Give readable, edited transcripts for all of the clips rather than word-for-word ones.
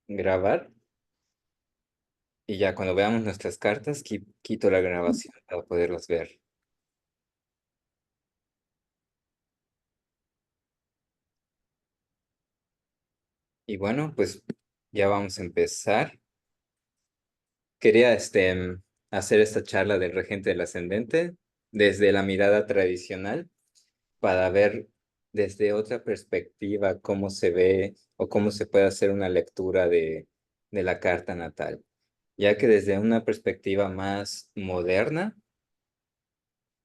Grabar y ya cuando veamos nuestras cartas, quito la grabación para poderlas ver. Y bueno, pues ya vamos a empezar. Quería hacer esta charla del regente del ascendente desde la mirada tradicional para ver desde otra perspectiva cómo se ve o cómo se puede hacer una lectura de la carta natal, ya que desde una perspectiva más moderna,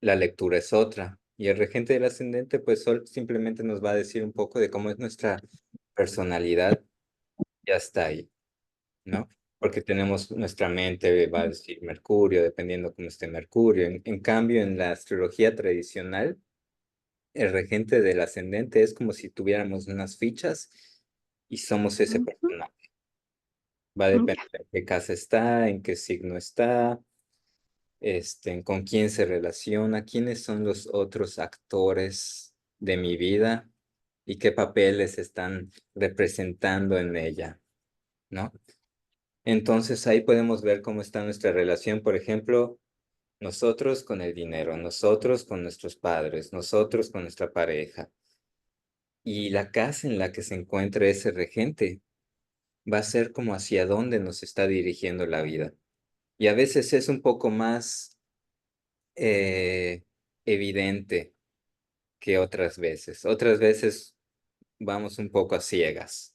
la lectura es otra. Y el regente del ascendente, pues simplemente nos va a decir un poco de cómo es nuestra personalidad, ya está ahí, ¿no? Porque tenemos nuestra mente, va a decir Mercurio, dependiendo cómo esté Mercurio. En cambio, en la astrología tradicional, el regente del ascendente es como si tuviéramos unas fichas y somos ese Ujú, personaje. Va a ya. depender en qué casa está, en qué signo está, con quién se relaciona, quiénes son los otros actores de mi vida y qué papeles están representando en ella, ¿no? Entonces ahí podemos ver cómo está nuestra relación, por ejemplo, nosotros con el dinero, nosotros con nuestros padres, nosotros con nuestra pareja. Y la casa en la que se encuentre ese regente va a ser como hacia dónde nos está dirigiendo la vida. Y a veces es un poco más evidente que otras veces. Otras veces vamos un poco a ciegas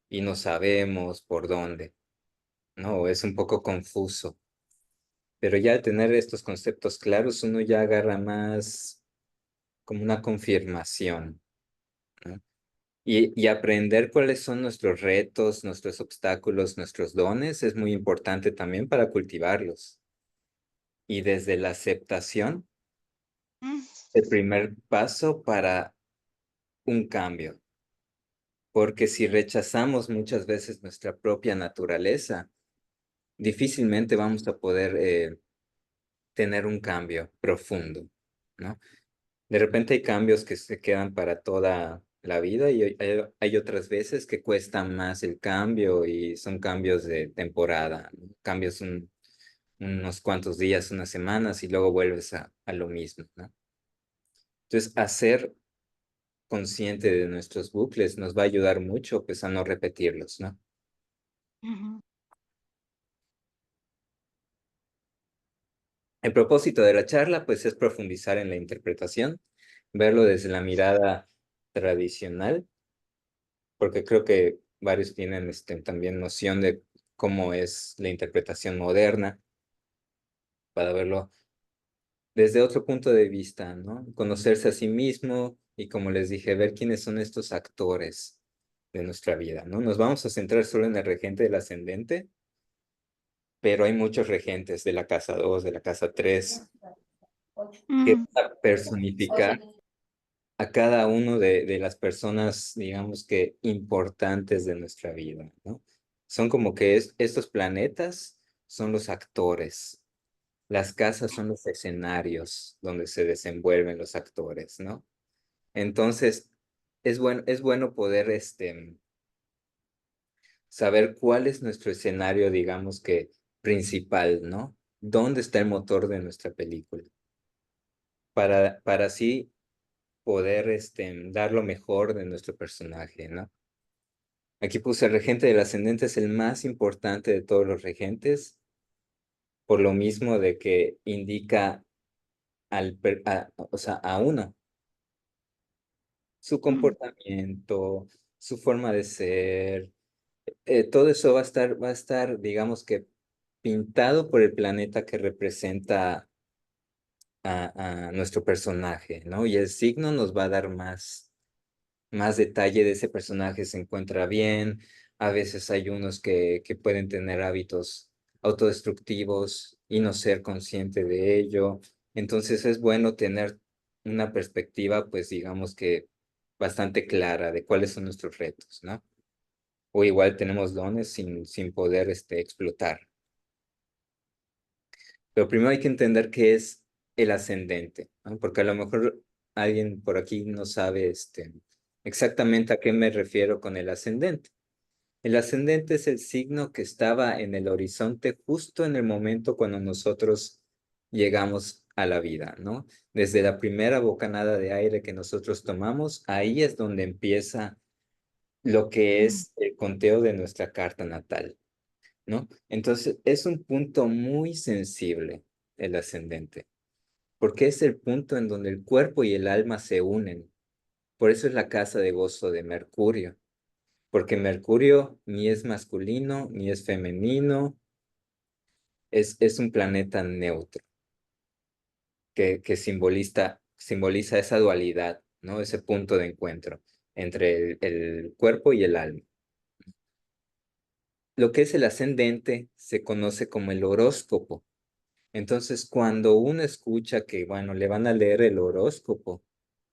y no sabemos por dónde, ¿no? Es un poco confuso. Pero ya al tener estos conceptos claros, uno ya agarra más como una confirmación, ¿no? Y aprender cuáles son nuestros retos, nuestros obstáculos, nuestros dones es muy importante también para cultivarlos. Y desde la aceptación, Mm, el primer paso para un cambio. Porque si rechazamos muchas veces nuestra propia naturaleza, difícilmente vamos a poder tener un cambio profundo, ¿no? De repente hay cambios que se quedan para toda la vida y hay otras veces que cuesta más el cambio y son cambios de temporada, ¿no? Cambios unos cuantos días, unas semanas y luego vuelves a lo mismo, ¿no? Entonces, hacer consciente de nuestros bucles nos va a ayudar mucho, pues, a no repetirlos, ¿no? ujú, El propósito de la charla, pues, es profundizar en la interpretación, verlo desde la mirada tradicional, porque creo que varios tienen, también noción de cómo es la interpretación moderna, para verlo desde otro punto de vista, ¿no? Conocerse a sí mismo y, como les dije, ver quiénes son estos actores de nuestra vida, ¿no? Nos vamos a centrar solo en el regente del ascendente, pero hay muchos regentes de la casa 2, de la casa 3, que mm, van a personificar a cada uno de las personas, digamos que importantes de nuestra vida, ¿no? Son como que estos planetas son los actores, las casas son los escenarios donde se desenvuelven los actores, ¿no? Entonces, es bueno poder, saber cuál es nuestro escenario, digamos que principal, ¿no? ¿Dónde está el motor de nuestra película? Para así poder, dar lo mejor de nuestro personaje, ¿no? Aquí puse el regente del ascendente es el más importante de todos los regentes, por lo mismo de que indica o sea, a uno, su mm, comportamiento, su forma de ser, todo eso va a estar, digamos que pintado por el planeta que representa a nuestro personaje, ¿no? Y el signo nos va a dar más detalle de ese personaje. Se encuentra bien, a veces hay unos que pueden tener hábitos autodestructivos y no ser consciente de ello. Entonces es bueno tener una perspectiva, pues digamos que bastante clara de cuáles son nuestros retos, ¿no? O igual tenemos dones sin poder explotar. Pero primero hay que entender qué es el ascendente, ¿no? Porque a lo mejor alguien por aquí no sabe exactamente a qué me refiero con el ascendente. El ascendente es el signo que estaba en el horizonte justo en el momento cuando nosotros llegamos a la vida, ¿no? Desde la primera bocanada de aire que nosotros tomamos, ahí es donde empieza lo que mm, es el conteo de nuestra carta natal, ¿no? Entonces, es un punto muy sensible el ascendente, porque es el punto en donde el cuerpo y el alma se unen. Por eso es la casa de gozo de Mercurio, porque Mercurio ni es masculino ni es femenino, es un planeta neutro que simboliza esa dualidad, ¿no? Ese punto de encuentro entre el cuerpo y el alma. Lo que es el ascendente se conoce como el horóscopo. Entonces, cuando uno escucha que, bueno, le van a leer el horóscopo,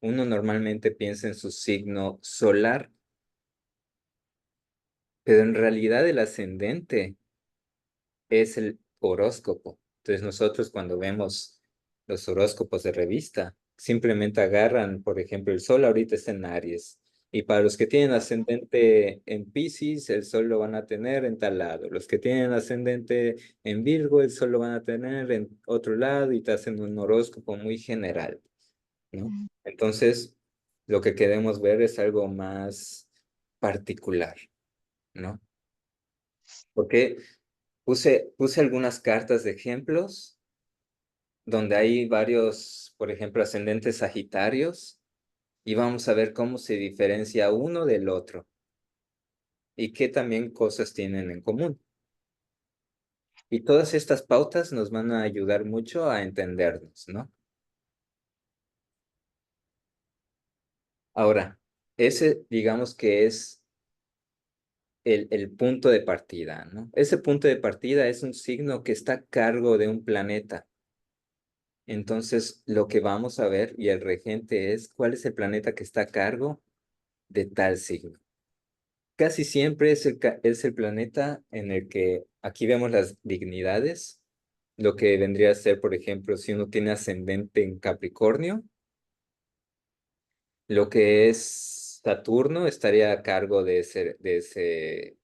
uno normalmente piensa en su signo solar, pero en realidad el ascendente es el horóscopo. Entonces nosotros cuando vemos los horóscopos de revista, simplemente agarran, por ejemplo, el sol ahorita está en Aries. Y para los que tienen ascendente en Piscis, el sol lo van a tener en tal lado. Los que tienen ascendente en Virgo, el sol lo van a tener en otro lado y te hacen un horóscopo muy general, ¿no? mm. Entonces, lo que queremos ver es algo más particular, ¿no? Porque puse algunas cartas de ejemplos donde hay varios, por ejemplo, ascendentes sagitarios y vamos a ver cómo se diferencia uno del otro y qué también cosas tienen en común. Y todas estas pautas nos van a ayudar mucho a entendernos, ¿no? Ahora, ese digamos que es el punto de partida, ¿no? Ese punto de partida es un signo que está a cargo de un planeta. Entonces, lo que vamos a ver y el regente es cuál es el planeta que está a cargo de tal signo. Casi siempre es el planeta en el que aquí vemos las dignidades, lo que vendría a ser, por ejemplo, si uno tiene ascendente en Capricornio, lo que es Saturno estaría a cargo de ese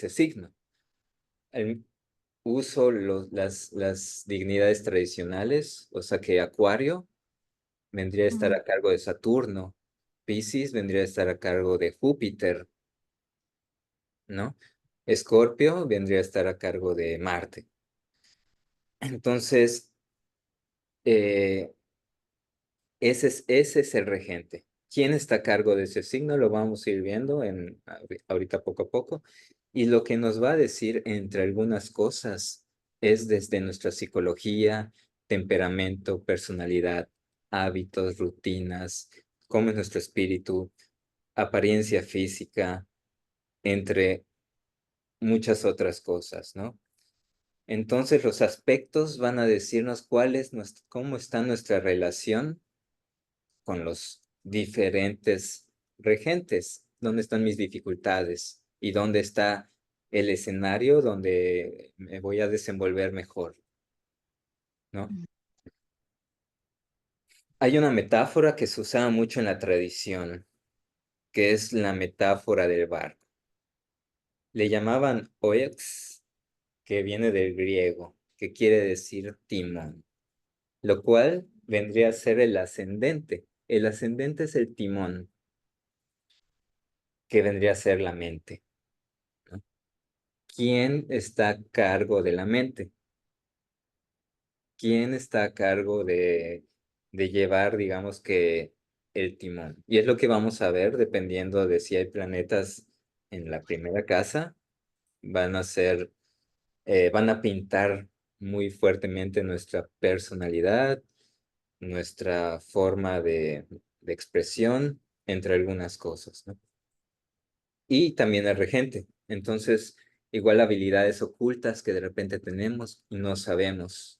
signo. El, uso las dignidades tradicionales, o sea que Acuario vendría a estar Mm, a cargo de Saturno, Piscis vendría a estar a cargo de Júpiter, ¿no? Escorpio vendría a estar a cargo de Marte. Entonces, eh, ese es el regente. ¿Quién está a cargo de ese signo? Lo vamos a ir viendo ahorita poco a poco. Y lo que nos va a decir, entre algunas cosas, es desde nuestra psicología, temperamento, personalidad, hábitos, rutinas, cómo es nuestro espíritu, apariencia física, entre muchas otras cosas, ¿no? Entonces los aspectos van a decirnos cómo está nuestra relación con los diferentes regentes, dónde están mis dificultades y dónde está el escenario donde me voy a desenvolver mejor, ¿no? mm, Hay una metáfora que se usaba mucho en la tradición, que es la metáfora del barco. Le llamaban oex, que viene del griego, que quiere decir timón, lo cual vendría a ser el ascendente. El ascendente es el timón, que vendría a ser la mente, ¿no? ¿Quién está a cargo de la mente? ¿Quién está a cargo de llevar, digamos que, el timón? Y es lo que vamos a ver dependiendo de si hay planetas en la primera casa, van a ser, van a pintar muy fuertemente nuestra personalidad, nuestra forma de expresión, entre algunas cosas, ¿no? Y también el regente. Entonces, igual habilidades ocultas que de repente tenemos y no sabemos.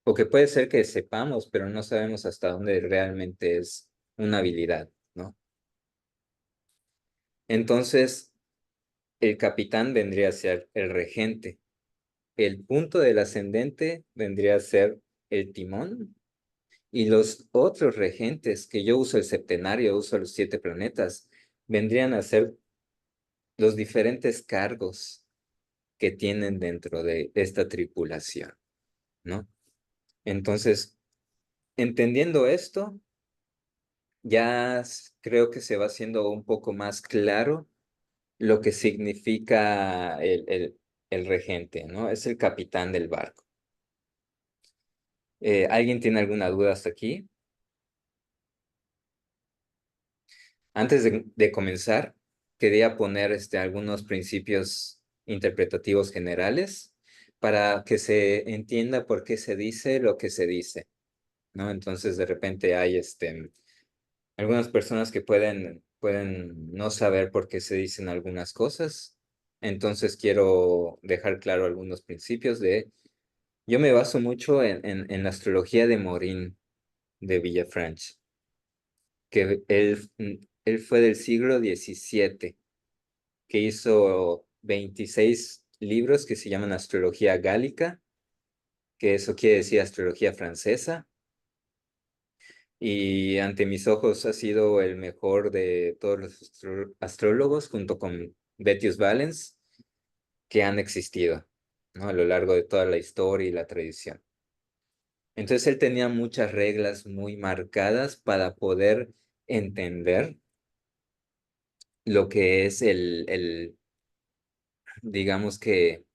O que puede ser que sepamos, pero no sabemos hasta dónde realmente es una habilidad, ¿no? Entonces, el capitán vendría a ser el regente. El punto del ascendente vendría a ser el timón. Y los otros regentes, que yo uso el septenario, uso los 7 planetas, vendrían a ser los diferentes cargos que tienen dentro de esta tripulación, ¿no? Entonces, entendiendo esto, ya creo que se va haciendo un poco más claro lo que significa el regente, ¿no? Es el capitán del barco. ¿Alguien tiene alguna duda hasta aquí? Antes de comenzar, quería poner algunos principios interpretativos generales para que se entienda por qué se dice lo que se dice, ¿no? Entonces, de repente hay algunas personas que pueden no saber por qué se dicen algunas cosas. Entonces, quiero dejar claro algunos principios yo me baso mucho en la astrología de Morin de Villafranche, que él fue del siglo XVII, que hizo 26 libros que se llaman Astrología Gálica, que eso quiere decir astrología francesa, y ante mis ojos ha sido el mejor de todos los astrólogos, junto con Betius Valens, que han existido, ¿no? A lo largo de toda la historia y la tradición. Entonces él tenía muchas reglas muy marcadas para poder entender lo que es digamos que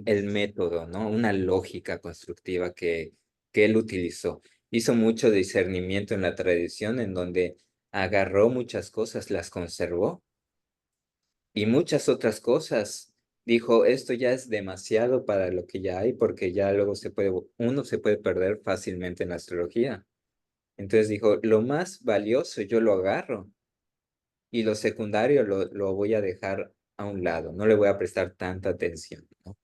el método, ¿no? Una lógica constructiva que él utilizó. Hizo mucho discernimiento en la tradición, en donde agarró muchas cosas, las conservó, y muchas otras cosas. Dijo, esto ya es demasiado para lo que ya hay, porque ya luego uno se puede perder fácilmente en la astrología. Entonces dijo, lo más valioso yo lo agarro y lo secundario lo voy a dejar a un lado, no le voy a prestar tanta atención, ¿no?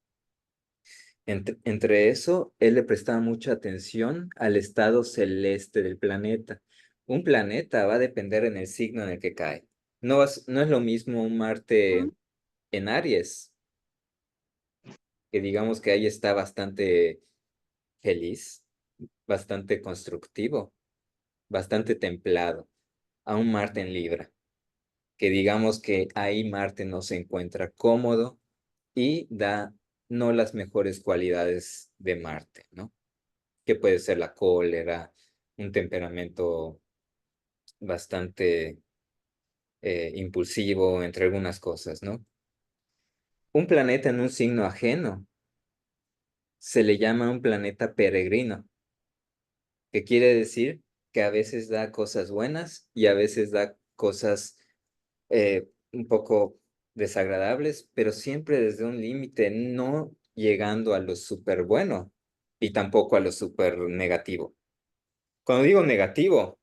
Entre eso, él le prestaba mucha atención al estado celeste del planeta. Un planeta va a depender en el signo en el que cae. No es lo mismo un Marte ujú, en Aries, que digamos que ahí está bastante feliz, bastante constructivo, bastante templado, a un Marte en Libra, que digamos que ahí Marte no se encuentra cómodo y da no las mejores cualidades de Marte, ¿no? Que puede ser la cólera, un temperamento bastante impulsivo, entre algunas cosas, ¿no? Un planeta en un signo ajeno se le llama un planeta peregrino, que quiere decir que a veces da cosas buenas y a veces da cosas un poco desagradables, pero siempre desde un límite, no llegando a lo súper bueno y tampoco a lo súper negativo. Cuando digo negativo,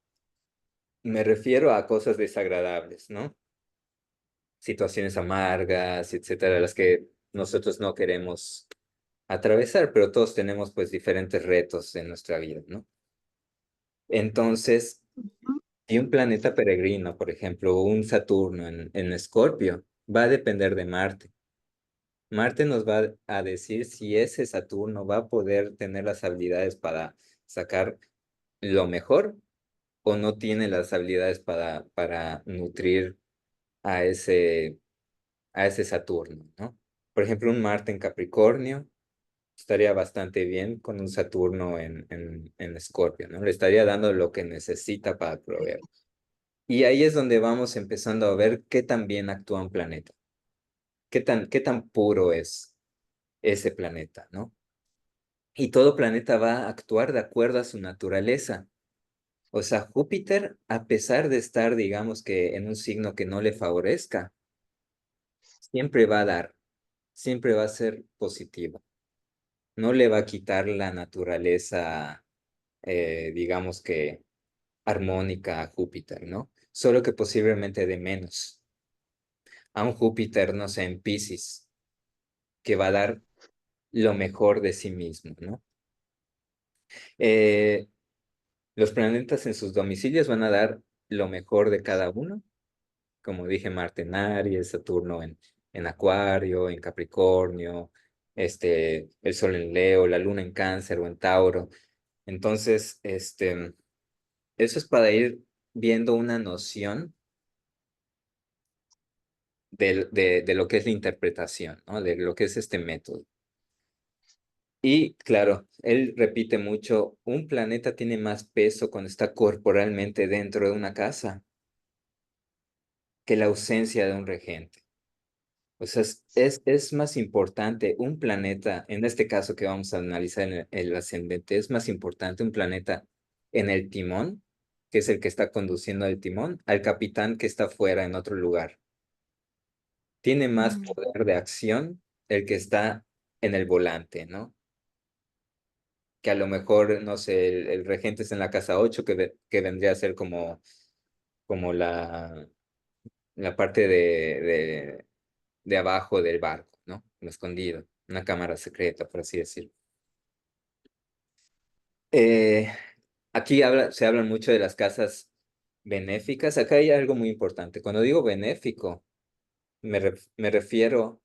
me refiero a cosas desagradables, ¿no? Situaciones amargas, etcétera, las que nosotros no queremos atravesar, pero todos tenemos pues diferentes retos en nuestra vida, ¿no? Entonces, ujú, y un planeta peregrino, por ejemplo, un Saturno en Escorpio, va a depender de Marte. Marte nos va a decir si ese Saturno va a poder tener las habilidades para sacar lo mejor o no tiene las habilidades para nutrir a ese Saturno, ¿no? Por ejemplo, un Marte en Capricornio estaría bastante bien con un Saturno en Escorpio, ¿no? Le estaría dando lo que necesita para proveer. Y ahí es donde vamos empezando a ver qué tan bien actúa un planeta, qué tan puro es ese planeta, ¿no? Y todo planeta va a actuar de acuerdo a su naturaleza. O sea, Júpiter, a pesar de estar, digamos que en un signo que no le favorezca, siempre va a dar, siempre va a ser positivo. No le va a quitar la naturaleza, digamos que armónica a Júpiter, ¿no? Solo que posiblemente de menos. A un Júpiter, no sé, en Piscis, que va a dar lo mejor de sí mismo, ¿no? Eh, los planetas en sus domicilios van a dar lo mejor de cada uno, como dije, Marte en Aries, Saturno en Acuario, en Capricornio, el Sol en Leo, la Luna en Cáncer o en Tauro. Entonces, eso es para ir viendo una noción de lo que es la interpretación, ¿no? De lo que es este método. Y claro, él repite mucho, un planeta tiene más peso cuando está corporalmente dentro de una casa que la ausencia de un regente. O sea, es más importante un planeta, en este caso que vamos a analizar en el ascendente, es más importante un planeta en el timón, que es el que está conduciendo el timón, al capitán que está fuera en otro lugar. Tiene más Mm, poder de acción el que está en el volante, ¿no? Que a lo mejor, no sé, el regente es en la casa 8 que vendría a ser como la parte de abajo del barco, ¿no? Lo escondido, una cámara secreta, por así decirlo. Eh, Aquí se habla mucho de las casas benéficas. Acá hay algo muy importante. Cuando digo benéfico, me refiero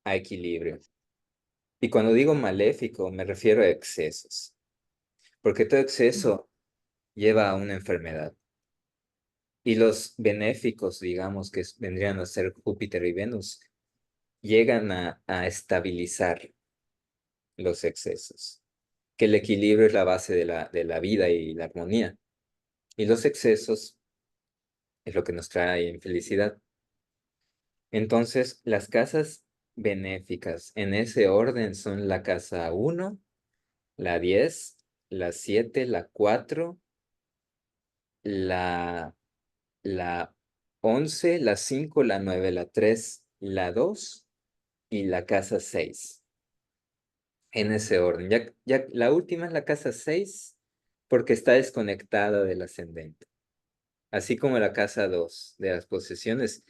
a equilibrio. Y cuando digo maléfico, me refiero a excesos. Porque todo mm, exceso lleva a una enfermedad. Y los benéficos, digamos, que vendrían a ser Júpiter y Venus, llegan a estabilizar los excesos. Que el equilibrio es la base de la vida y la armonía. Y los excesos es lo que nos trae infelicidad. Entonces, las casas benéficas en ese orden son la casa uno, la 10, la 7, la 4, la, la 11, la 5, la 9, la 3, la 2 y la casa 6. En ese orden. Ya la última es la casa 6 porque está desconectada del ascendente. Así como la casa 2 de las posesiones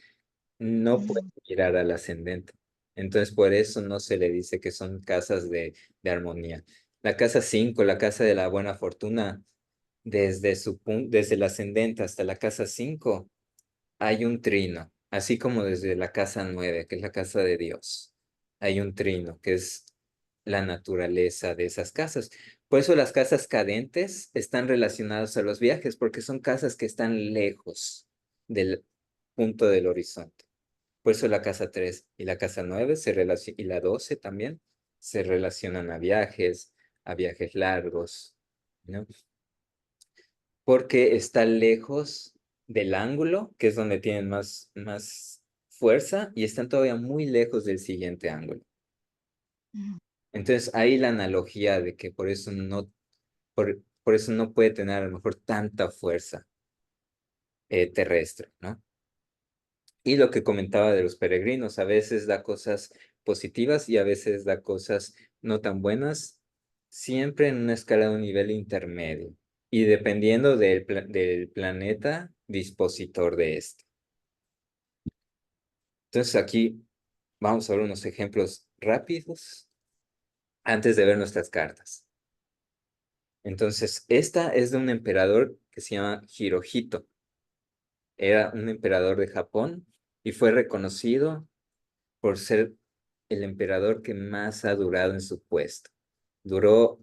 no puede mm, mirar al ascendente. Entonces, por eso no se le dice que son casas de armonía. La casa 5, la casa de la buena fortuna, desde el ascendente hasta la casa 5 hay un trino, así como desde la casa 9 que es la casa de Dios, hay un trino, que es la naturaleza de esas casas. Por eso las casas cadentes están relacionadas a los viajes, porque son casas que están lejos del punto del horizonte. Por eso la casa 3 y la casa 9 y la 12 también se relacionan a viajes largos, ¿no? Porque está lejos del ángulo, que es donde tienen más fuerza, y están todavía muy lejos del siguiente ángulo. mm, Entonces, ahí la analogía de que por eso no puede tener a lo mejor tanta fuerza terrestre, ¿no? Y lo que comentaba de los peregrinos, a veces da cosas positivas y a veces da cosas no tan buenas, siempre en una escala de un nivel intermedio y dependiendo del planeta dispositor de este. Entonces aquí vamos a ver unos ejemplos rápidos antes de ver nuestras cartas. Entonces, esta es de un emperador que se llama Hirohito. Era un emperador de Japón y fue reconocido por ser el emperador que más ha durado en su puesto. Duró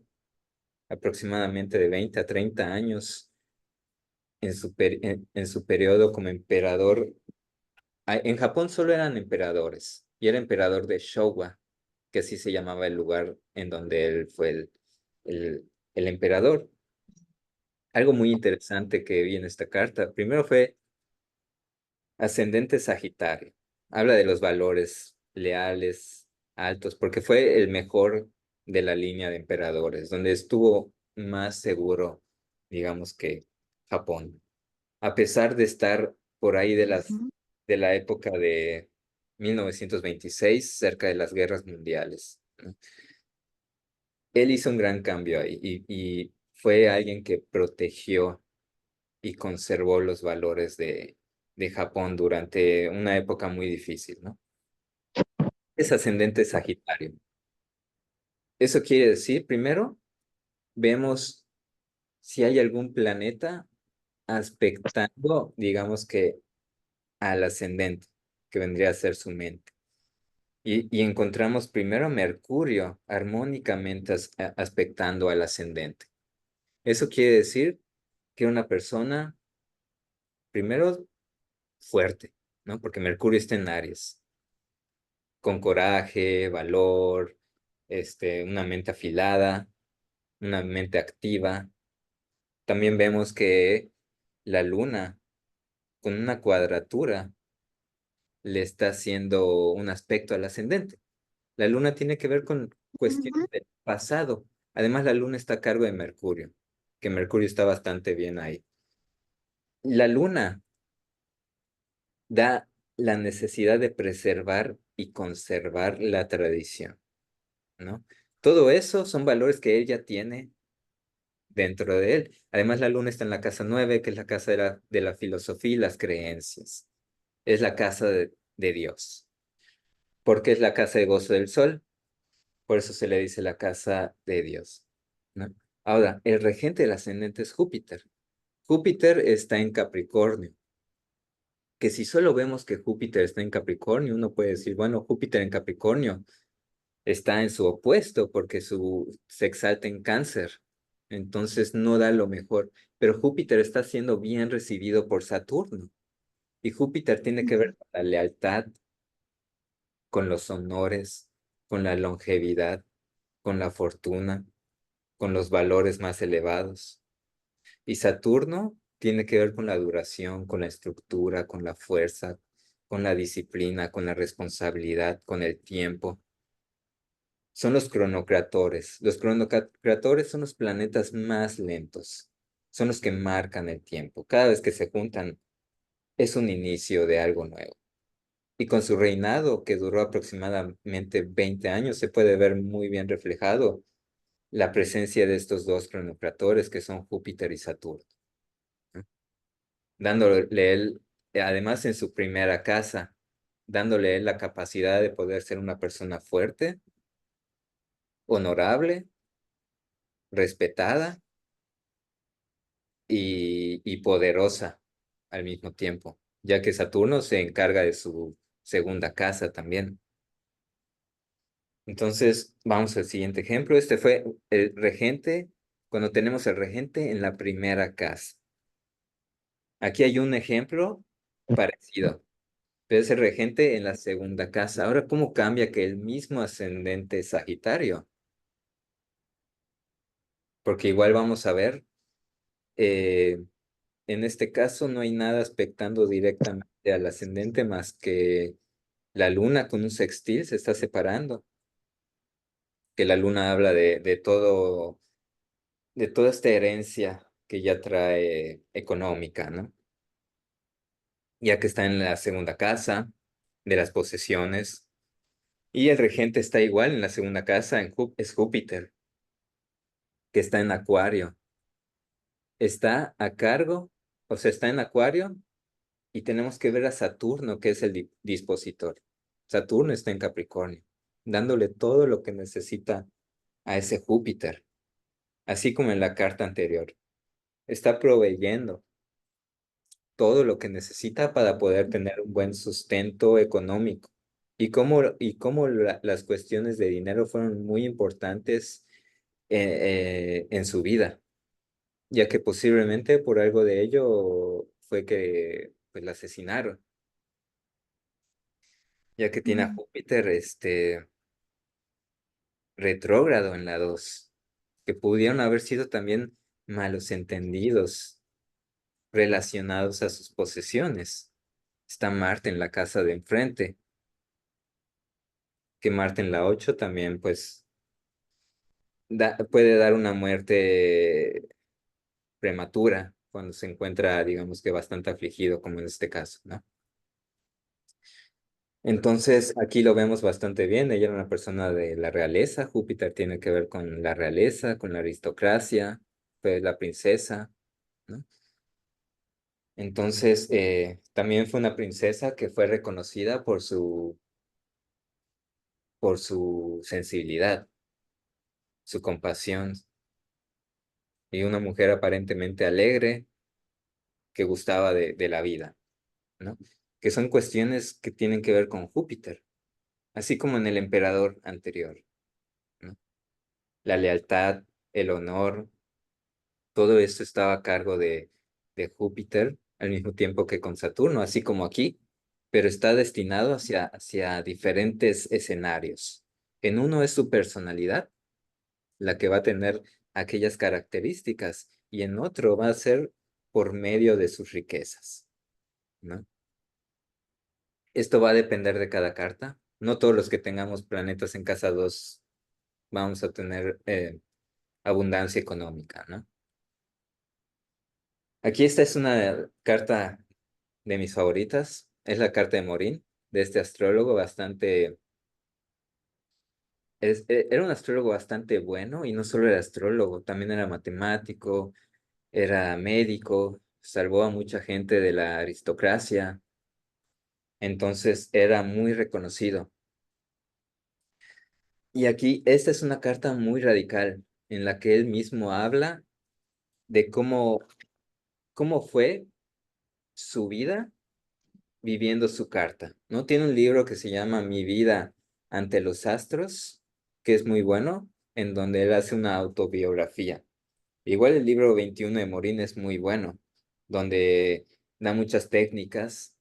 aproximadamente de 20 a 30 años en su periodo como emperador. En Japón solo eran emperadores y era emperador de Showa, que así se llamaba el lugar en donde él fue el emperador. Algo muy interesante que vi en esta carta, primero fue ascendente Sagitario. Habla de los valores leales, altos, porque fue el mejor de la línea de emperadores, donde estuvo más seguro, digamos que Japón. A pesar de estar por ahí ujú, de la época de 1926, cerca de las guerras mundiales, ¿no? Él hizo un gran cambio ahí y fue alguien que protegió y conservó los valores de Japón durante una época muy difícil, ¿no? Es ascendente Sagitario. Eso quiere decir, primero, vemos si hay algún planeta aspectando, digamos que al ascendente, que vendría a ser su mente. Y encontramos primero a Mercurio armónicamente aspectando al ascendente. Eso quiere decir que una persona, primero, fuerte, ¿no? Porque Mercurio está en Aries, con coraje, valor, una mente afilada, una mente activa. También vemos que la luna, con una cuadratura, le está haciendo un aspecto al ascendente. La luna tiene que ver con cuestiones Ujú. del pasado. Además, la luna está a cargo de Mercurio, que Mercurio está bastante bien ahí. La luna da la necesidad de preservar y conservar la tradición, ¿no? Todo eso son valores que ella tiene dentro de él. Además, la luna está en la casa 9, que es la casa de la filosofía y las creencias. Es la casa de Dios, porque es la casa de gozo del sol, por eso se le dice la casa de Dios, ¿no? Ahora, el regente del ascendente es Júpiter. Júpiter está en Capricornio, que si solo vemos que Júpiter está en Capricornio, uno puede decir, bueno, Júpiter en Capricornio está en su opuesto porque se exalta en Cáncer, entonces no da lo mejor, pero Júpiter está siendo bien recibido por Saturno y Júpiter tiene que Ujú. ver con la lealtad, con los honores, con la longevidad, con la fortuna, con los valores más elevados. Y Saturno tiene que ver con la duración, con la estructura, con la fuerza, con la disciplina, con la responsabilidad, con el tiempo. Son los cronocratores. Los cronocratores son los planetas más lentos. Son los que marcan el tiempo. Cada vez que se juntan es un inicio de algo nuevo. Y con su reinado, que duró aproximadamente 20 años, se puede ver muy bien reflejado la presencia de estos dos cronocratores que son Júpiter y Saturno, ¿no? Dándole él, además en su primera casa, dándole él la capacidad de poder ser una persona fuerte, honorable, respetada y poderosa al mismo tiempo, ya que Saturno se encarga de su segunda casa también. Entonces, vamos al siguiente ejemplo. Este fue el regente, cuando tenemos el regente en la primera casa. Aquí hay un ejemplo parecido, pero es el regente en la segunda casa. Ahora, ¿cómo cambia que el mismo ascendente es Sagitario? Porque igual vamos a ver, eh, en este caso no hay nada aspectando directamente al ascendente más que la luna con un sextil se está separando, que la luna habla de toda esta herencia que ya trae económica, ¿no? Ya que está en la segunda casa de las posesiones. Y el regente está igual en la segunda casa, es Júpiter, que está en Acuario. Está a cargo, o sea, está en Acuario y tenemos que ver a Saturno, que es el dispositor. Saturno está en Capricornio, dándole todo lo que necesita a ese Júpiter, así como en la carta anterior. Está proveyendo todo lo que necesita para poder tener un buen sustento económico. Y cómo las cuestiones de dinero fueron muy importantes en su vida, ya que posiblemente por algo de ello fue que pues, la asesinaron, ya que tiene a Ujú. Júpiter retrógrado en la 2, que pudieron haber sido también malos entendidos relacionados a sus posesiones. Está Marte en la casa de enfrente, que Marte en la 8 también pues puede dar una muerte prematura cuando se encuentra, digamos que bastante afligido, como en este caso, ¿no? Entonces, aquí lo vemos bastante bien. Ella era una persona de la realeza. Júpiter tiene que ver con la realeza, con la aristocracia, fue la princesa, ¿no? Entonces, también fue una princesa que fue reconocida por su sensibilidad, su compasión, y una mujer aparentemente alegre que gustaba de la vida, ¿no? Que son cuestiones que tienen que ver con Júpiter, así como en el emperador anterior, ¿no? La lealtad, el honor, todo esto estaba a cargo de Júpiter al mismo tiempo que con Saturno, así como aquí. pero está destinado hacia diferentes escenarios. En uno es su personalidad, la que va a tener aquellas características, y en otro va a ser por medio de sus riquezas, ¿no? Esto va a depender de cada carta. No todos los que tengamos planetas en casa 2 vamos a tener abundancia económica, ¿no? Aquí esta es una carta de mis favoritas. Es la carta de Morín, de este astrólogo bastante. Era un astrólogo bastante bueno, y no solo era astrólogo, también era matemático, era médico, salvó a mucha gente de la aristocracia, entonces era muy reconocido. Y aquí esta es una carta muy radical en la que él mismo habla de cómo fue su vida viviendo su carta, ¿no? Tiene un libro que se llama Mi vida ante los astros, que es muy bueno, en donde él hace una autobiografía. Igual el libro 21 de Morín es muy bueno, donde da muchas técnicas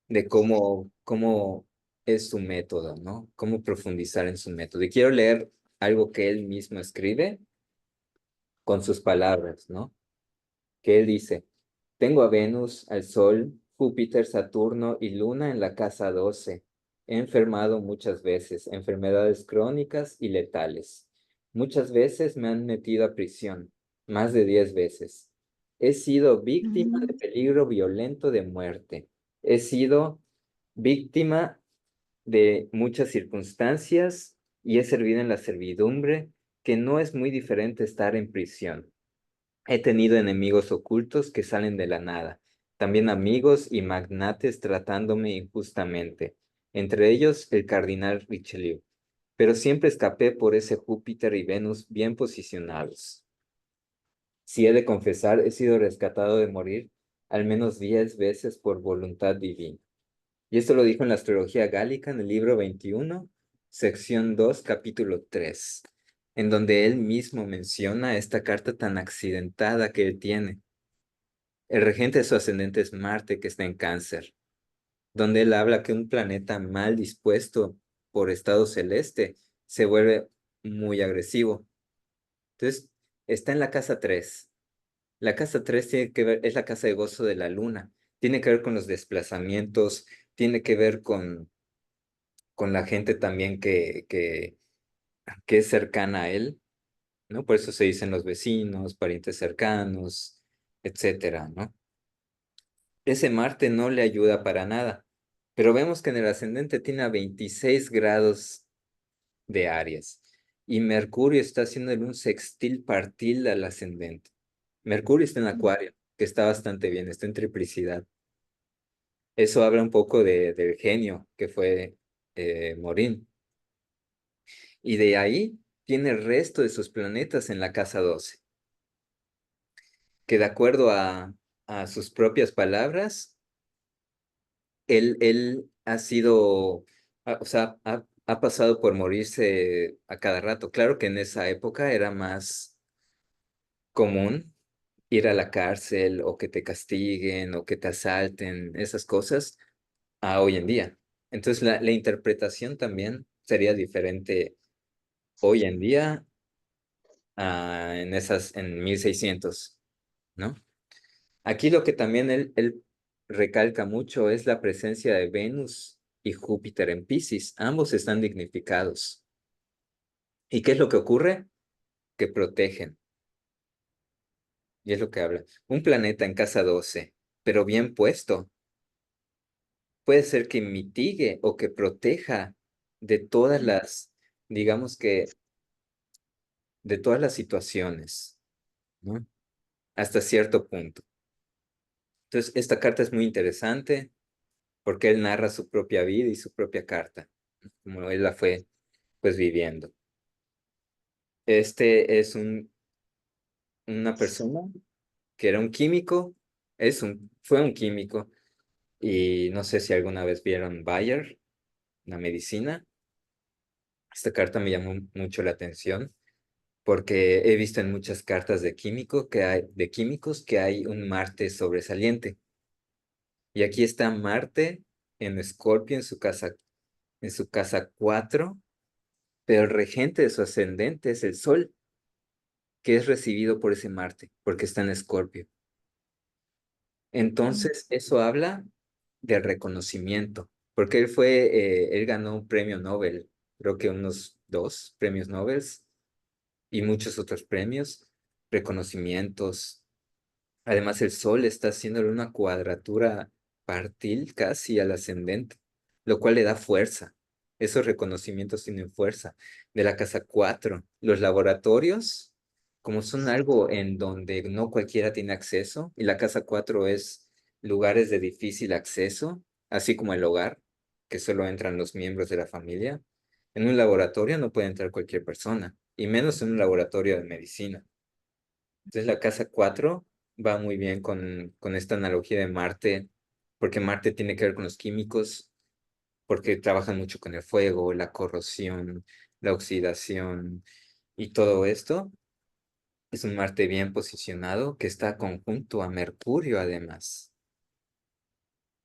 de cómo es su método, ¿no? Cómo profundizar en su método. Y quiero leer algo que él mismo escribe con sus palabras, ¿no? Que él dice: tengo a Venus, al Sol, Júpiter, Saturno y Luna en la casa 12. He enfermado muchas veces, enfermedades crónicas y letales. Muchas veces me han metido a prisión, más de 10 veces. He sido víctima de Mm, peligro violento de muerte. He sido víctima de muchas circunstancias y he servido en la servidumbre, que no es muy diferente estar en prisión. He tenido enemigos ocultos que salen de la nada, también amigos y magnates tratándome injustamente, entre ellos el cardenal Richelieu, pero siempre escapé por ese Júpiter y Venus bien posicionados. Si he de confesar, he sido rescatado de morir al menos 10 veces por voluntad divina. Y esto lo dijo en la Astrología Gálica, en el libro 21, sección 2, capítulo 3, en donde él mismo menciona esta carta tan accidentada que él tiene. El regente de su ascendente es Marte, que está en Cáncer, donde él habla que un planeta mal dispuesto por estado celeste se vuelve muy agresivo. Entonces, está en la casa 3. La casa 3 tiene que ver, es la casa de gozo de la luna. Tiene que ver con los desplazamientos, tiene que ver con la gente también que es cercana a él, ¿no? Por eso se dicen los vecinos, parientes cercanos, etcétera, ¿no? Ese Marte no le ayuda para nada, pero vemos que en el ascendente tiene a 26 grados de Aries, y Mercurio está haciendo un sextil partil al ascendente. Mercurio está en mm, Acuario, que está bastante bien, está en triplicidad. Eso habla un poco del genio que fue Morín. Y de ahí tiene el resto de sus planetas en la casa 12, que de acuerdo a sus propias palabras, él ha sido, o sea, ha pasado por morirse a cada rato. Claro que en esa época era más común ir a la cárcel, o que te castiguen o que te asalten, esas cosas, a hoy en día. Entonces la interpretación también sería diferente hoy en día en 1600, ¿no? Aquí lo que también él recalca mucho es la presencia de Venus y Júpiter en Piscis. Ambos están dignificados. ¿Y qué es lo que ocurre? Que protegen. Y es lo que habla. Un planeta en casa 12, pero bien puesto, puede ser que mitigue o que proteja de todas mm, digamos que, de todas las situaciones, ¿no? Hasta cierto punto. Entonces, esta carta es muy interesante porque él narra su propia vida y su propia carta, ¿no? Como él la fue, pues, viviendo. Este es una persona que era un químico, fue un químico, y no sé si alguna vez vieron Bayer, la medicina. Esta carta me llamó mucho la atención porque he visto en muchas cartas de químicos que hay un Marte sobresaliente. Y aquí está Marte en Escorpio, en su casa 4, pero el regente de su ascendente es el Sol, que es recibido por ese Marte, porque está en Escorpio. mm, Entonces, eso habla del reconocimiento, porque él ganó un premio Nobel, creo que unos 2 premios Nobel y muchos otros premios, reconocimientos. Además, el Sol está haciéndole una cuadratura partil casi al ascendente, lo cual le da fuerza. Esos reconocimientos tienen fuerza. De la casa 4, los laboratorios, como son algo en donde no cualquiera tiene acceso, y la casa 4 es lugares de difícil acceso, así como el hogar, que solo entran los miembros de la familia. En un laboratorio no puede entrar cualquier persona, y menos en un laboratorio de medicina. Entonces la casa 4 va muy bien con esta analogía de Marte, porque Marte tiene que ver con los químicos, porque trabajan mucho con el fuego, la corrosión, la oxidación y todo esto. Es un Marte bien posicionado que está conjunto a Mercurio además,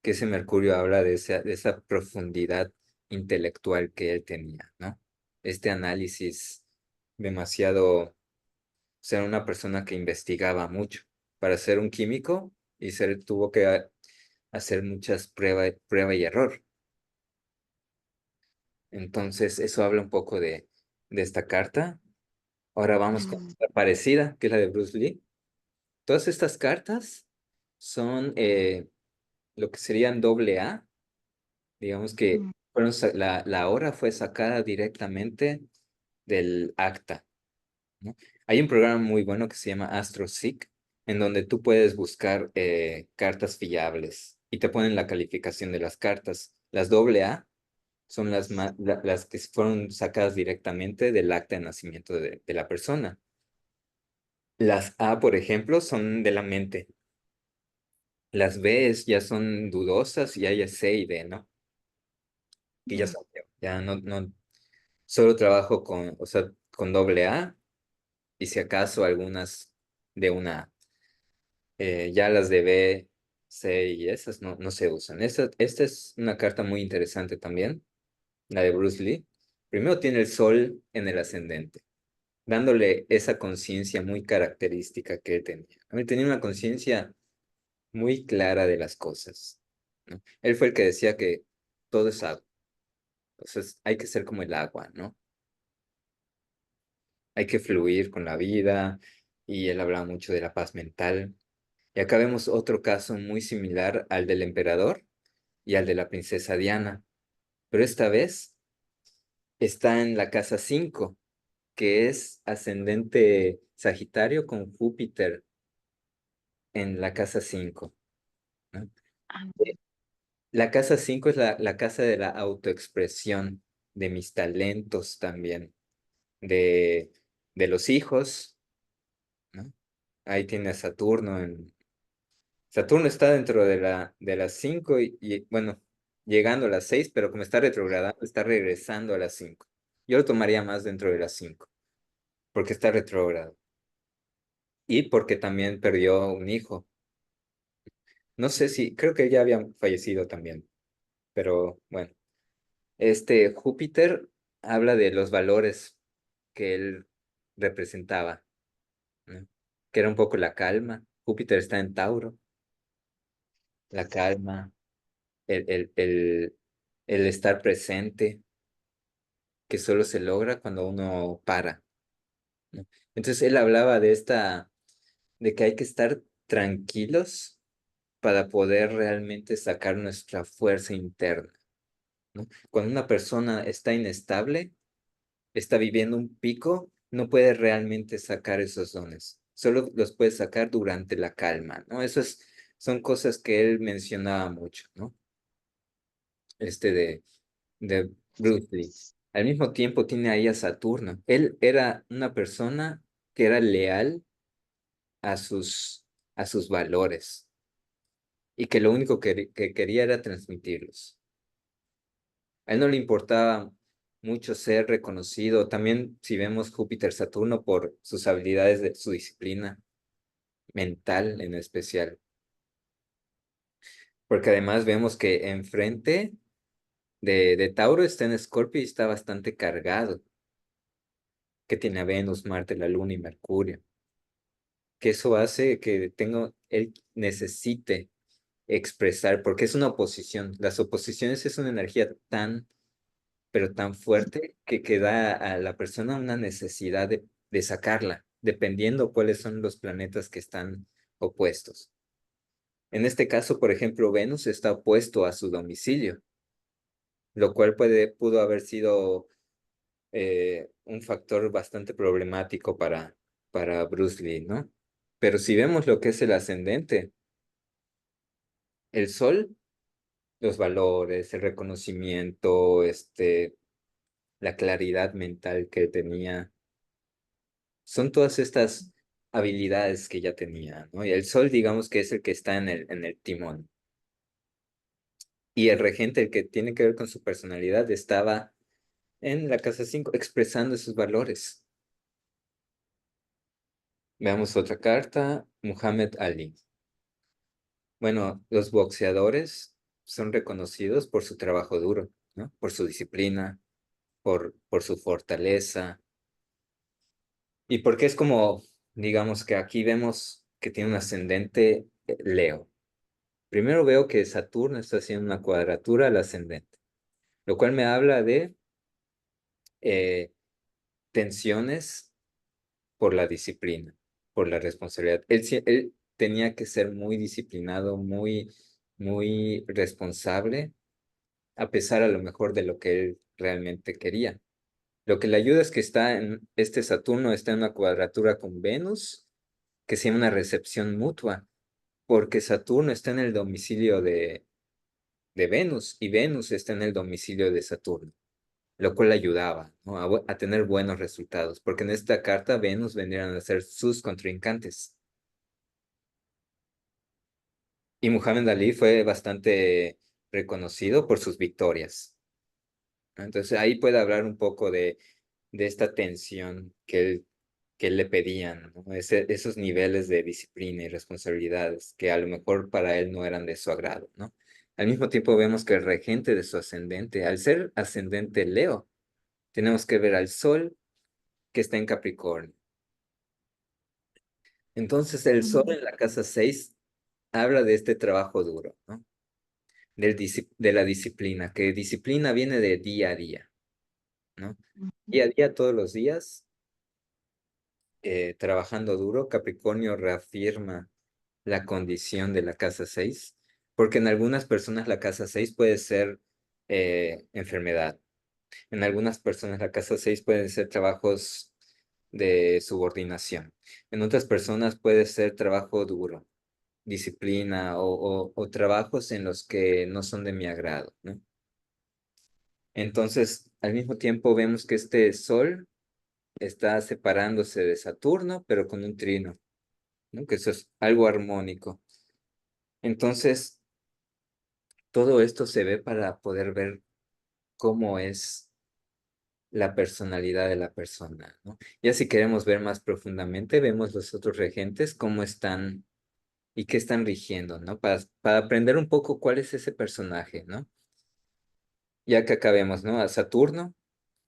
que ese Mercurio habla de esa profundidad intelectual que él tenía, ¿no? Este análisis demasiado ser una persona que investigaba mucho. Para ser un químico tuvo que hacer muchas prueba y error. Entonces, eso habla un poco de esta carta. Ahora vamos con mm, la parecida, que es la de Bruce Lee. Todas estas cartas son lo que serían doble A. Digamos que mm, la hora fue sacada directamente del acta, ¿no? Hay un programa muy bueno que se llama AstroSeek, en donde tú puedes buscar cartas fiables y te ponen la calificación de las cartas. Las doble A son las que fueron sacadas directamente del acta de nacimiento de la persona. Las A, por ejemplo, son de la mente. Las B ya son dudosas y hay C y D, ¿no? Que ya mm, son, ya solo trabajo o sea, con doble A y si acaso algunas de una A. Ya las de B, C y esas no se usan. Esta es una carta muy interesante también, la de Bruce Lee. Primero tiene el sol en el ascendente, dándole esa conciencia muy característica que él tenía. Él tenía una conciencia muy clara de las cosas, ¿no? Él fue el que decía que todo es agua. Entonces hay que ser como el agua, ¿no? Hay que fluir con la vida y él hablaba mucho de la paz mental. Y acá vemos otro caso muy similar al del emperador y al de la princesa Diana, pero esta vez está en la casa 5, que es ascendente Sagitario con Júpiter en la casa 5, ¿no? ah, La casa 5 es la casa de la autoexpresión, de mis talentos también, de, de los hijos, ¿no? Ahí tiene a Saturno está dentro de las 5 bueno, llegando a las 6, pero como está retrogradando, está regresando a las 5. Yo lo tomaría más dentro de las 5, porque está retrógrado. Y porque también perdió un hijo. No sé si, creo que ya había fallecido también, pero bueno. Este Júpiter habla de los valores que él representaba, ¿no? Que era un poco la calma. Júpiter está en Tauro, la calma, el, el, el, el estar presente, que solo se logra cuando uno para, ¿no? Entonces él hablaba de que hay que estar tranquilos para poder realmente sacar nuestra fuerza interna, ¿no? Cuando una persona está inestable, está viviendo un pico, no puede realmente sacar esos dones. Solo los puede sacar durante la calma, ¿no? Son cosas que él mencionaba mucho, ¿no? Este de Bruce Lee. Al mismo tiempo tiene ahí a Saturno. Él era una persona que era leal a a sus valores y que lo único que quería era transmitirlos. A él no le importaba mucho ser reconocido. También si vemos Júpiter-Saturno por sus habilidades de su disciplina mental en especial. porque además vemos que enfrente de Tauro está en Escorpio y está bastante cargado, que tiene a Venus, Marte, la Luna y Mercurio, que eso hace que él necesite expresar, porque es una oposición. Las oposiciones es una energía tan, pero tan fuerte que da a la persona una necesidad de sacarla, dependiendo cuáles son los planetas que están opuestos. En este caso, por ejemplo, Venus está opuesto a su domicilio, lo cual pudo haber sido un factor bastante problemático para Bruce Lee, ¿no? Pero si vemos lo que es el ascendente, el Sol, los valores, el reconocimiento, la claridad mental que tenía, son todas estas habilidades que ya tenía, ¿no? Y el Sol, digamos que es el que está en el timón. Y el regente, el que tiene que ver con su personalidad, estaba en la casa 5 expresando sus valores. Veamos otra carta, Muhammad Ali. Bueno, los boxeadores son reconocidos por su trabajo duro, ¿no? Por su disciplina, por su fortaleza. Y porque es como, digamos que aquí vemos que tiene un ascendente Leo. Primero veo que Saturno está haciendo una cuadratura al ascendente, lo cual me habla de eh, tensiones por la disciplina, por la responsabilidad. Él tenía que ser muy disciplinado, muy responsable, a pesar a lo mejor de lo que él realmente quería. Lo que le ayuda es que Saturno está en una cuadratura con Venus, que se llama una recepción mutua, porque Saturno está en el domicilio de Venus y Venus está en el domicilio de Saturno, lo cual le ayudaba, ¿no? A tener buenos resultados, porque en esta carta Venus vendrían a ser sus contrincantes. Y Muhammad Ali fue bastante reconocido por sus victorias. Entonces ahí puede hablar un poco de esta tensión que él le pedían, ¿no? Esos niveles de disciplina y responsabilidades que a lo mejor para él no eran de su agrado, ¿no? Al mismo tiempo vemos que el regente de su ascendente, al ser ascendente Leo, tenemos que ver al Sol que está en Capricornio. Entonces el Sol Ujú, en la casa 6 habla de este trabajo duro, ¿no? De la disciplina, que disciplina viene de día a día, ¿no? ujú, Día a día, todos los días, trabajando duro, Capricornio reafirma la condición de la casa 6, porque en algunas personas la casa 6 puede ser enfermedad, en algunas personas la casa 6 pueden ser trabajos de subordinación, en otras personas puede ser trabajo duro, disciplina o trabajos en los que no son de mi agrado, ¿no? Entonces, al mismo tiempo vemos que este Sol está separándose de Saturno, pero con un trino, ¿no? Que eso es algo armónico. Entonces, todo esto se ve para poder ver cómo es la personalidad de la persona, ¿no? Ya si queremos ver más profundamente, vemos los otros regentes, cómo están y qué están rigiendo, ¿no? Para aprender un poco cuál es ese personaje, ¿no? Ya que acá vemos, ¿no? A Saturno,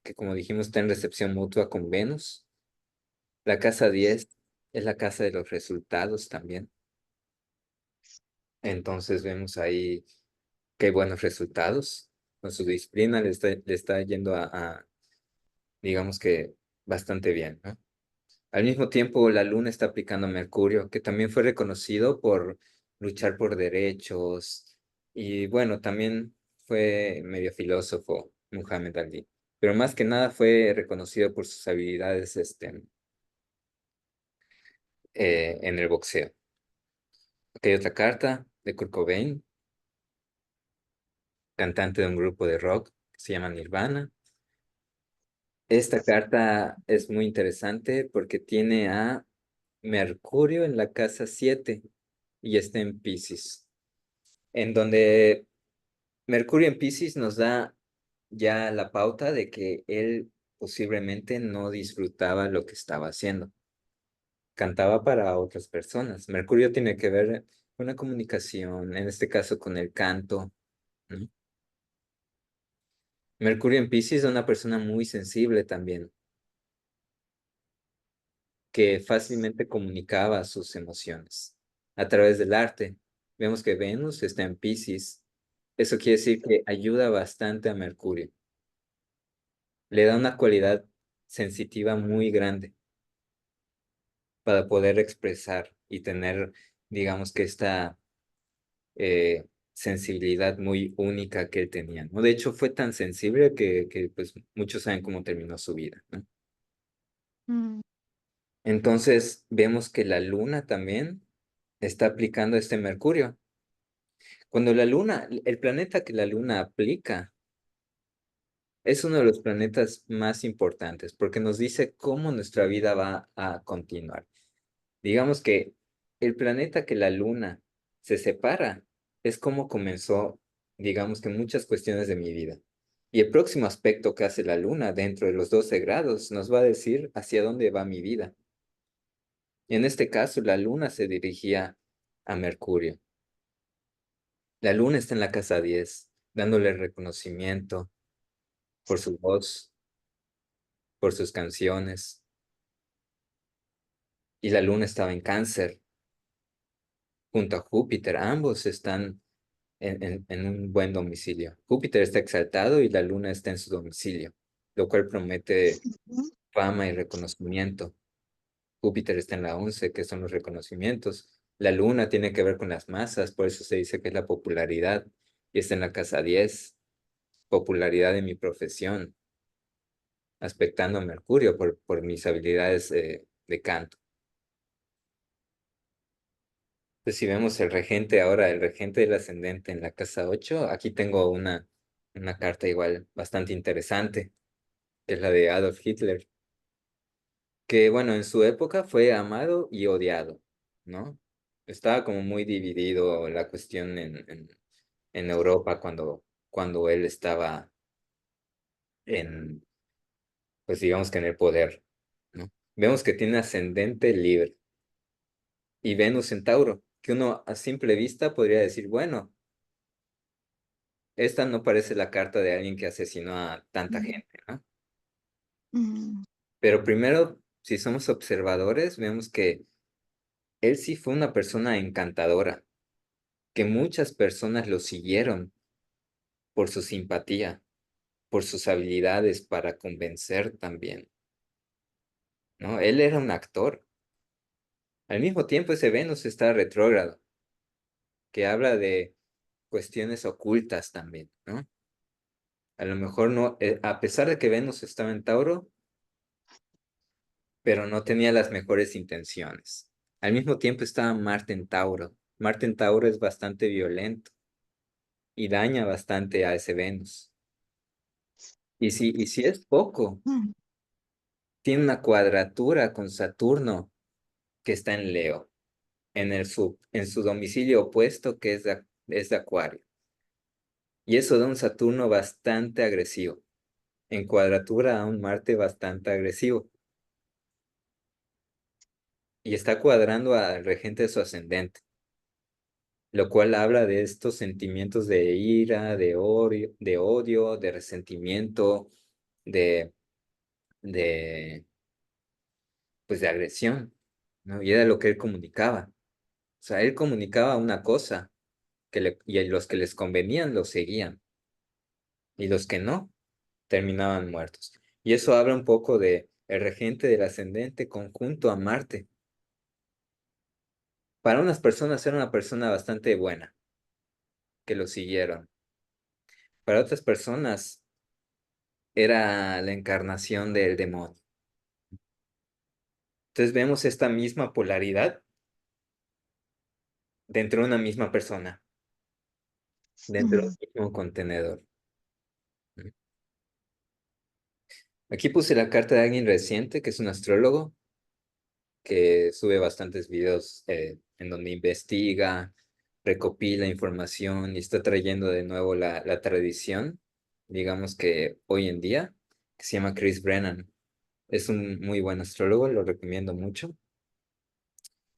que como dijimos está en recepción mutua con Venus. La casa 10 es la casa de los resultados también. Entonces vemos ahí qué buenos resultados. Con su disciplina le está yendo digamos que, bastante bien, ¿no? Al mismo tiempo, la Luna está aplicando a Mercurio, que también fue reconocido por luchar por derechos. Y bueno, también fue medio filósofo Muhammad Ali. Pero más que nada fue reconocido por sus habilidades en el boxeo. Aquí hay otra carta de Kurt Cobain, cantante de un grupo de rock que se llama Nirvana. Esta carta es muy interesante porque tiene a Mercurio en la casa 7 y está en Piscis, en donde Mercurio en Piscis nos da ya la pauta de que él posiblemente no disfrutaba lo que estaba haciendo. Cantaba para otras personas. Mercurio tiene que ver con la comunicación, en este caso con el canto, ¿no? Mercurio en Piscis es una persona muy sensible también, que fácilmente comunicaba sus emociones a través del arte. Vemos que Venus está en Piscis. Eso quiere decir que ayuda bastante a Mercurio. Le da una cualidad sensitiva muy grande para poder expresar y tener, digamos que esta sensibilidad muy única que él tenía, ¿no? De hecho, fue tan sensible que pues muchos saben cómo terminó su vida, ¿no? mm, Entonces, vemos que la luna también está aplicando este Mercurio. Cuando la luna, el planeta que la luna aplica, es uno de los planetas más importantes porque nos dice cómo nuestra vida va a continuar. Digamos que el planeta que la luna se separa es como comenzó, digamos que muchas cuestiones de mi vida. Y el próximo aspecto que hace la luna dentro de los 12 grados nos va a decir hacia dónde va mi vida. Y en este caso, la luna se dirigía a Mercurio. La luna está en la casa 10, dándole reconocimiento por su voz, por sus canciones. Y la luna estaba en Cáncer, junto a Júpiter. Ambos están en un buen domicilio. Júpiter está exaltado y la luna está en su domicilio, lo cual promete mm, fama y reconocimiento. Júpiter está en la 11, que son los reconocimientos. La luna tiene que ver con las masas, por eso se dice que es la popularidad. Y está en la casa 10, popularidad de mi profesión, aspectando a Mercurio por mis habilidades de canto. Pues si vemos el regente ahora, el regente del ascendente en la casa 8, aquí tengo una carta igual bastante interesante, que es la de Adolf Hitler, que bueno, en su época fue amado y odiado, ¿no? Estaba como muy dividido la cuestión en Europa cuando él estaba en, pues digamos que en el poder, ¿no? Vemos que tiene ascendente libre y Venus en Tauro, que uno a simple vista podría decir, bueno, esta no parece la carta de alguien que asesinó a tanta mm, gente, ¿no? mm, Pero primero, si somos observadores, vemos que él sí fue una persona encantadora, que muchas personas lo siguieron por su simpatía, por sus habilidades para convencer también, ¿no? Él era un actor. Al mismo tiempo, ese Venus está retrógrado, que habla de cuestiones ocultas también, ¿no? A lo mejor no, a pesar de que Venus estaba en Tauro, pero no tenía las mejores intenciones. Al mismo tiempo estaba Marte en Tauro. Marte en Tauro es bastante violento y daña bastante a ese Venus. Y si es poco, mm, tiene una cuadratura con Saturno que está en Leo, en su domicilio opuesto que es de Acuario. Y eso da un Saturno bastante agresivo, en cuadratura a un Marte bastante agresivo. Y está cuadrando al regente de su ascendente, lo cual habla de estos sentimientos de ira, de odio, de resentimiento, de, de, pues de agresión, ¿no? Y era lo que él comunicaba. O sea, él comunicaba una cosa y a los que les convenían lo seguían y los que no terminaban muertos. Y eso habla un poco de el regente del ascendente conjunto a Marte. Para unas personas era una persona bastante buena, que lo siguieron. Para otras personas era la encarnación del demonio. Entonces vemos esta misma polaridad dentro de una misma persona, dentro del mm, mismo contenedor. Aquí puse la carta de alguien reciente, que es un astrólogo, que sube bastantes videos en donde investiga, recopila información y está trayendo de nuevo la tradición, digamos que hoy en día, que se llama Chris Brennan. Es un muy buen astrólogo, lo recomiendo mucho.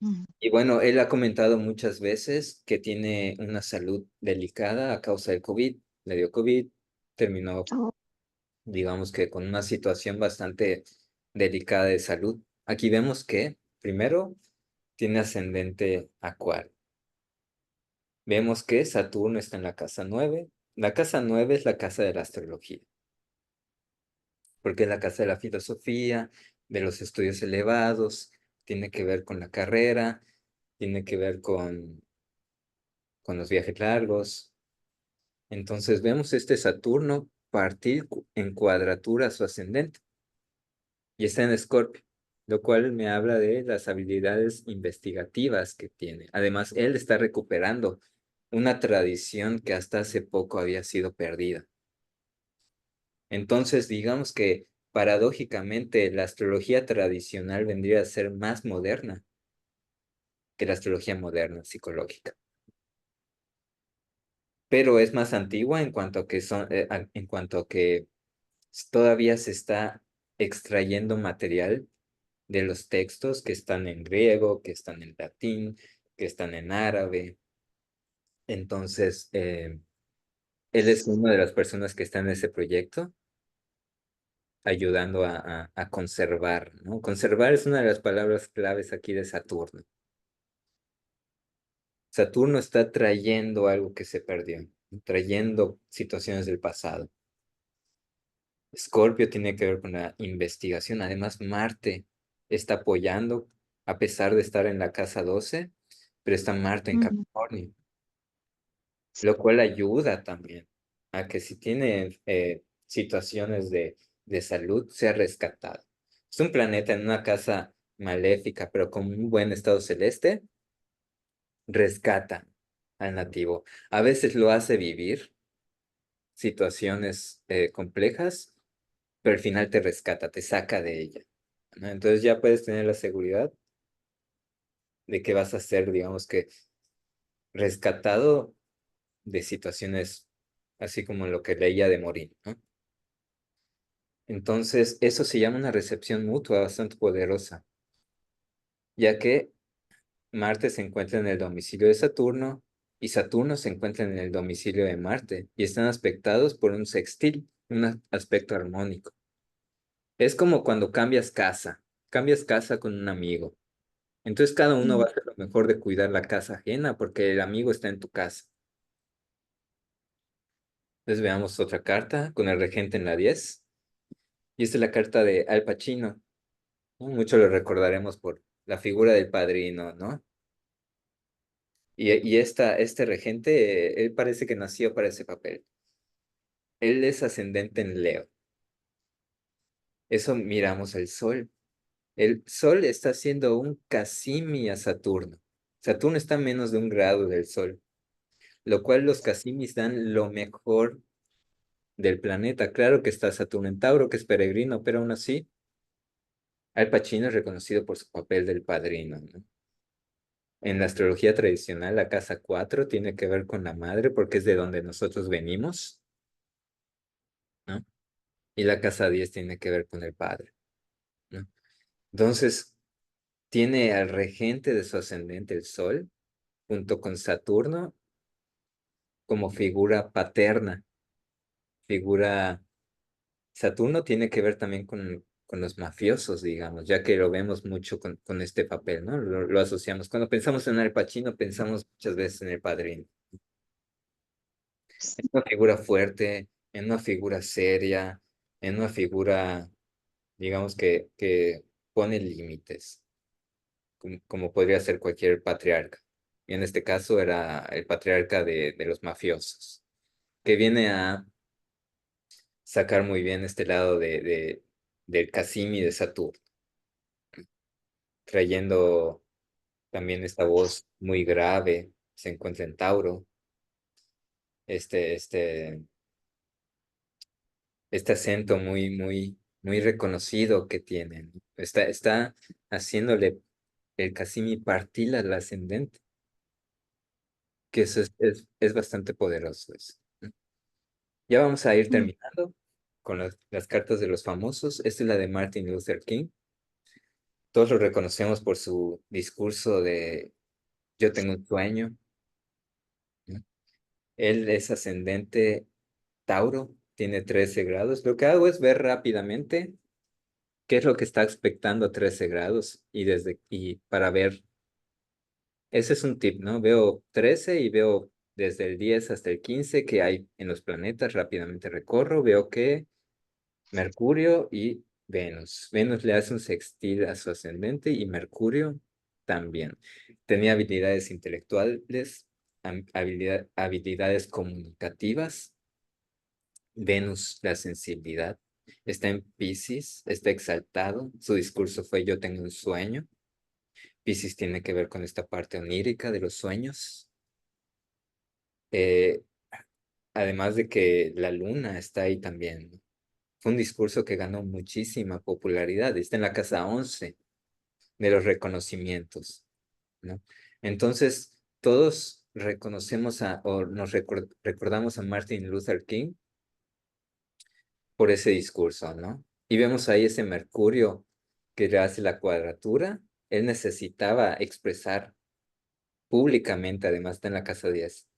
mm. Y bueno, él ha comentado muchas veces que tiene una salud delicada a causa del COVID. Le dio COVID, terminó, Oh, digamos que con una situación bastante delicada de salud. Aquí vemos que, primero, tiene ascendente Acuario. Vemos que Saturno está en la casa 9. La casa 9 es la casa de la astrología, porque es la casa de la filosofía, de los estudios elevados, tiene que ver con la carrera, tiene que ver con los viajes largos. Entonces vemos este Saturno partir en cuadratura a su ascendente y está en Escorpio, lo cual me habla de las habilidades investigativas que tiene. Además, él está recuperando una tradición que hasta hace poco había sido perdida. Entonces, digamos que paradójicamente la astrología tradicional vendría a ser más moderna que la astrología moderna psicológica, pero es más antigua en cuanto a que en cuanto a que todavía se está extrayendo material de los textos que están en griego, que están en latín, que están en árabe. Entonces, él es una de las personas que está en ese proyecto, ayudando a conservar, ¿no? Conservar es una de las palabras claves aquí de Saturno. Saturno está trayendo algo que se perdió, trayendo situaciones del pasado. Escorpio tiene que ver con la investigación. Además, Marte está apoyando, a pesar de estar en la casa 12, pero está Marte en Mm, Capricornio, lo cual ayuda también a que si tiene situaciones de salud, sea rescatado. Es un planeta en una casa maléfica, pero con un buen estado celeste, rescata al nativo. A veces lo hace vivir situaciones complejas, pero al final te rescata, te saca de ella, ¿no? Entonces ya puedes tener la seguridad de que vas a ser, digamos que, rescatado de situaciones así como lo que leía de morir, ¿no? Entonces, eso se llama una recepción mutua bastante poderosa, ya que Marte se encuentra en el domicilio de Saturno y Saturno se encuentra en el domicilio de Marte y están aspectados por un sextil, un aspecto armónico. Es como cuando cambias casa con un amigo. Entonces cada uno va mm, a hacer lo mejor de cuidar la casa ajena porque el amigo está en tu casa. Entonces veamos otra carta con el regente en la 10. Y esta es la carta de Al Pacino, ¿no? Mucho lo recordaremos por la figura del padrino, ¿no? Este regente, él parece que nació para ese papel. Él es ascendente en Leo. Eso miramos el Sol. El Sol está haciendo un casimi a Saturno. Saturno está a menos de 1 grado del Sol, lo cual los casimis dan lo mejor del planeta. Claro que está Saturno en Tauro, que es peregrino, pero aún así, Al Pacino es reconocido por su papel del padrino, ¿no? En la astrología tradicional, la casa 4 tiene que ver con la madre porque es de donde nosotros venimos, ¿no? Y la casa 10 tiene que ver con el padre, ¿no? Entonces, tiene al regente de su ascendente, el Sol, junto con Saturno, como figura paterna, figura. Saturno tiene que ver también con los mafiosos, digamos, ya que lo vemos mucho con este papel, ¿no? Lo asociamos. Cuando pensamos en Al Pacino, pensamos muchas veces en el padrino. En una figura fuerte, en una figura seria, en una figura, digamos, que pone límites, como podría ser cualquier patriarca. Y en este caso era el patriarca de los mafiosos, que viene a sacar muy bien este lado del Casimi de Saturno, trayendo también esta voz muy grave, se encuentra en Tauro, este, este, este acento muy reconocido que tiene, ¿no? Está haciéndole el Casimi partil al ascendente, que eso es bastante poderoso eso, ¿no? Ya vamos a ir mm, terminando con las cartas de los famosos. Esta es la de Martin Luther King. Todos lo reconocemos por su discurso de yo tengo un sueño, ¿no? Él es ascendente Tauro, tiene 13 grados. Lo que hago es ver rápidamente qué es lo que está expectando a 13 grados y para ver, ese es un tip, ¿no? Veo 13 y veo desde el 10 hasta el 15 que hay en los planetas, rápidamente recorro, veo que Mercurio y Venus. Venus le hace un sextil a su ascendente y Mercurio también. Tenía habilidades intelectuales, habilidades comunicativas. Venus, la sensibilidad. Está en Piscis, está exaltado. Su discurso fue yo tengo un sueño. Piscis tiene que ver con esta parte onírica de los sueños. Eh, Además de que la luna está ahí también, ¿no? Fue un discurso que ganó muchísima popularidad. Está en la casa 11 de los reconocimientos, ¿no? Entonces, todos reconocemos o nos recordamos a Martin Luther King por ese discurso, ¿no? Y vemos ahí ese Mercurio que le hace la cuadratura. Él necesitaba expresar públicamente, además está en la casa 10,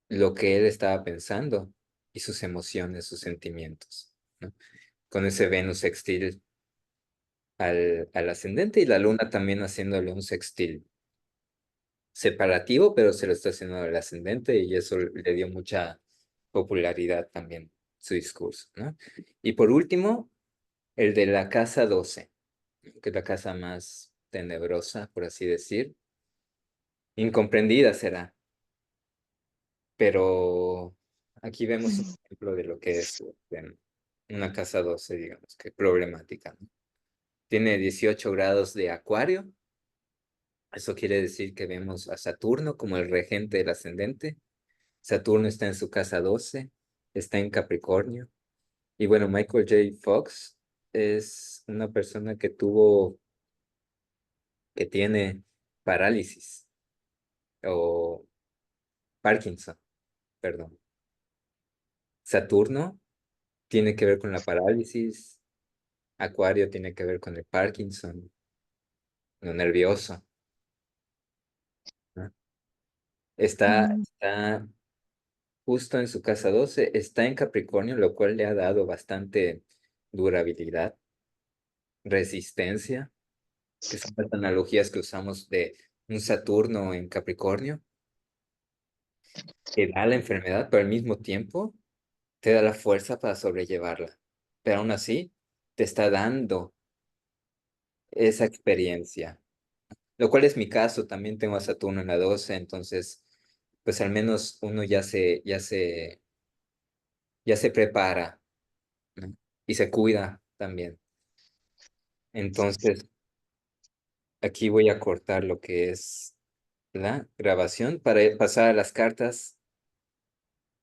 lo que él estaba pensando y sus emociones, sus sentimientos, ¿no? Con ese Venus sextil al ascendente y la luna también haciéndole un sextil separativo, pero se lo está haciendo al ascendente y eso le dio mucha popularidad también su discurso, ¿no? Y por último, el de la casa 12, que es la casa más tenebrosa, por así decir, incomprendida será, pero aquí vemos un ejemplo de lo que es una casa 12, digamos, que problemática, ¿no? Tiene 18 grados de acuario. Eso quiere decir que vemos a Saturno como el regente del ascendente. Saturno está en su casa 12, está en Capricornio. Y bueno, Michael J. Fox es una persona que tiene parálisis o Parkinson, perdón. Saturno tiene que ver con la parálisis, Acuario tiene que ver con el Parkinson, lo nervioso, ¿no? Está justo en su casa 12, está en Capricornio, lo cual le ha dado bastante durabilidad, resistencia, que son las analogías que usamos de un Saturno en Capricornio, que da la enfermedad, pero al mismo tiempo te da la fuerza para sobrellevarla. Pero aún así, te está dando esa experiencia, lo cual es mi caso, también tengo a Saturno en la 12, entonces, pues al menos uno ya se prepara, ¿no? Y se cuida también. Entonces, aquí voy a cortar lo que es la grabación para pasar a las cartas